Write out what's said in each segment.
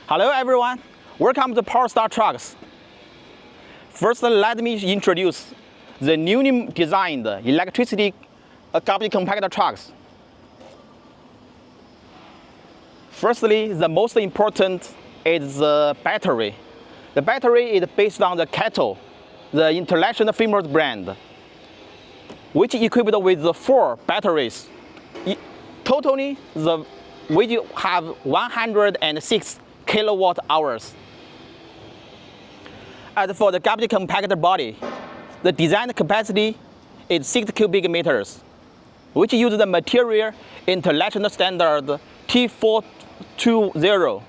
Hello everyone, welcome to Polestar Trucks. First, let me introduce the newly designed electricity garbage compactor trucks. Firstly, the most important is the battery. The battery is based on the CATL, the international famous brand, which is equipped with 4 batteries. Totally, we have 106 kilowatt hours. As for the garbage compactor body, the design capacity is 6 cubic meters, which uses the material international standard T420.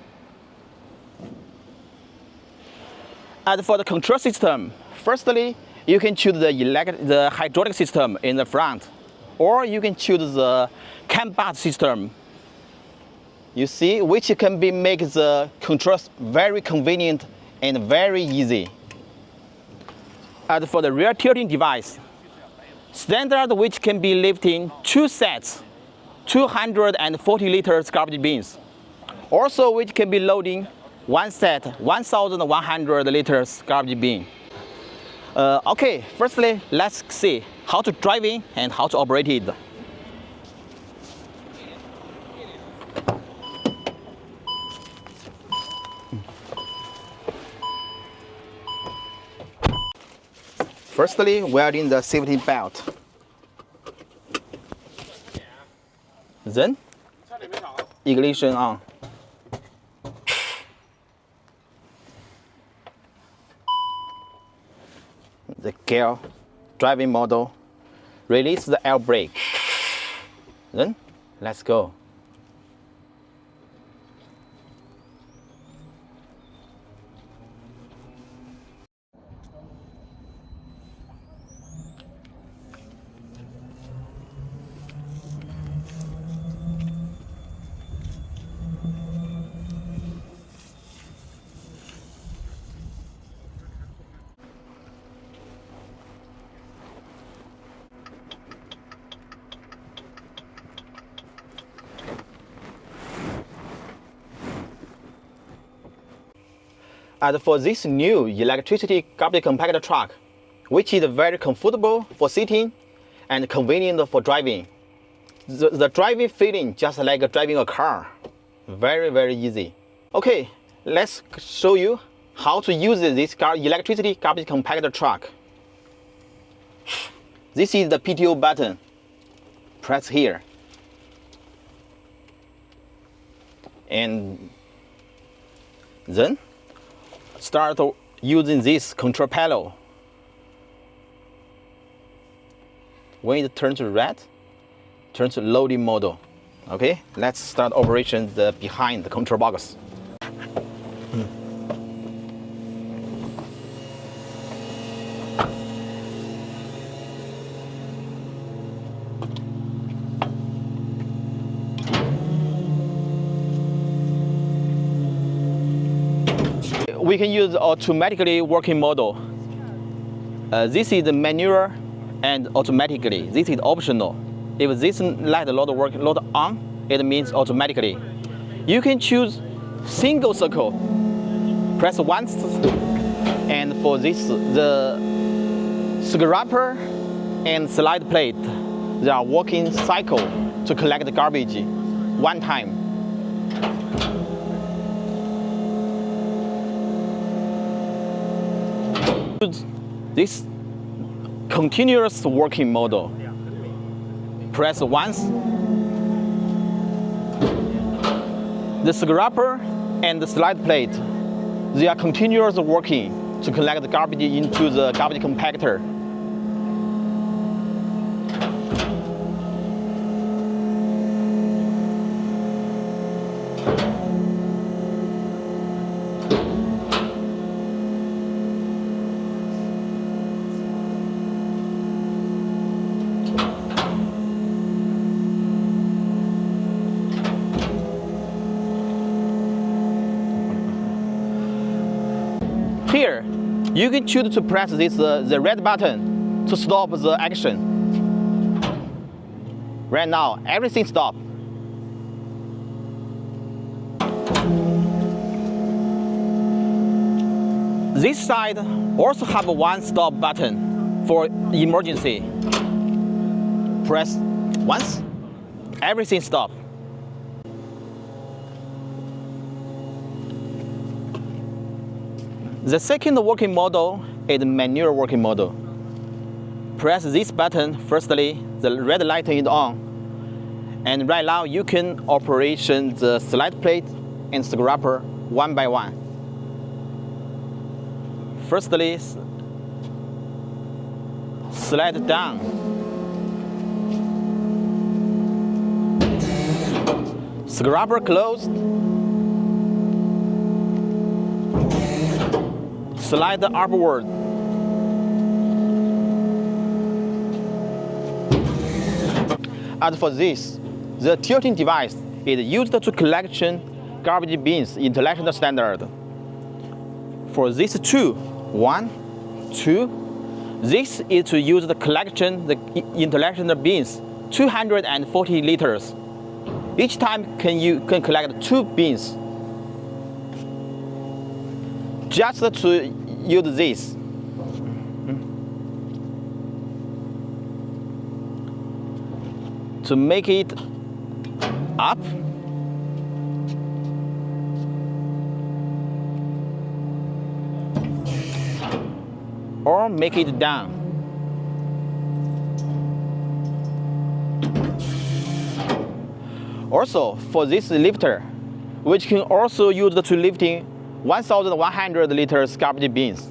As for the control system, firstly, you can choose the hydraulic system in the front, or you can choose the compactor system. You see, which can make the controls very convenient and very easy. As for the rear tilting device, standard which can be lifting 2 sets, 240 liters garbage bins. Also, which can be loading 1 set, 1,100 liters garbage bin. Okay, firstly, let's see how to drive it and how to operate it. Firstly, welding the safety belt. Then, ignition on. The gear driving model. Release the air brake. Then, let's go. As for this new electricity garbage compactor truck, which is very comfortable for sitting and convenient for driving. The driving feeling just like driving a car. Very, very easy. Okay, let's show you how to use this electricity garbage compactor truck. This is the PTO button. Press here. And then start using this control panel. When it turns red, turn to loading mode. Okay, let's start operation behind the control box. We can use automatically working model. This is the manual and automatically. This is optional. If this light load on, it means automatically. You can choose single circle. Press once, and for this, the scraper and slide plate, they are working cycle to collect the garbage one time. This continuous working model. Press once. The scraper and the slide plate, they are continuous working to collect the garbage into the garbage compactor. Here, you can choose to press this the red button to stop the action. Right now, everything stopped. This side also have a one-stop button for emergency. Press once, everything stops. The second working model is the manual working model. Press this button firstly, the red light is on. And right now you can operation the slide plate and scraper one by one. Firstly, slide down. Scraper closed. Slide upward. As for this, the tilting device is used to collect garbage bins international standard. For these two, 1, 2, this is to use the collection the international bins, 240 liters. Each time you can collect 2 bins. Just to use this. To make it up. Or make it down. Also, for this lifter, which can also use to lifting 1,100 liters garbage bins.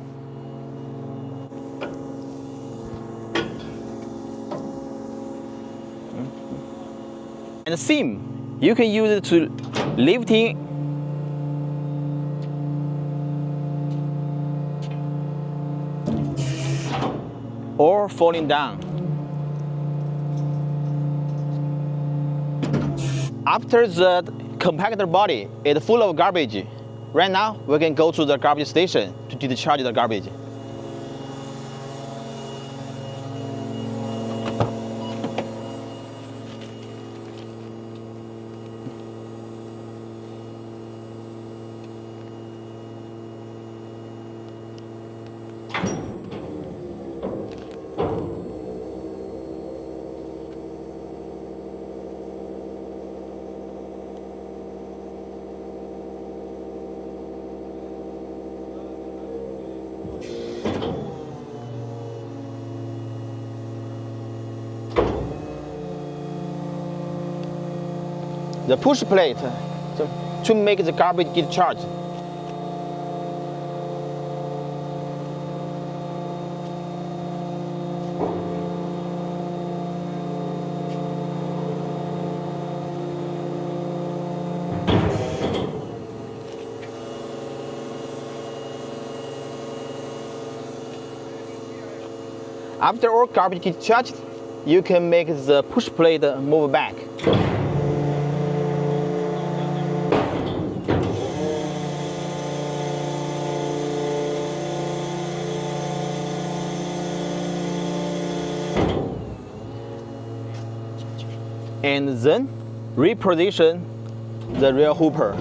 And the seam, you can use it to lifting or falling down. After the compactor body is full of garbage, right now we can go to the garbage station to discharge the garbage. The push plate to make the garbage discharge. After all garbage discharged, you can make the push plate move back. And then reposition the rear hooper.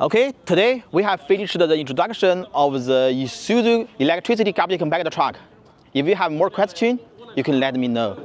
Okay, today we have finished the introduction of the Isuzu electricity garbage compactor truck. If you have more questions, you can let me know.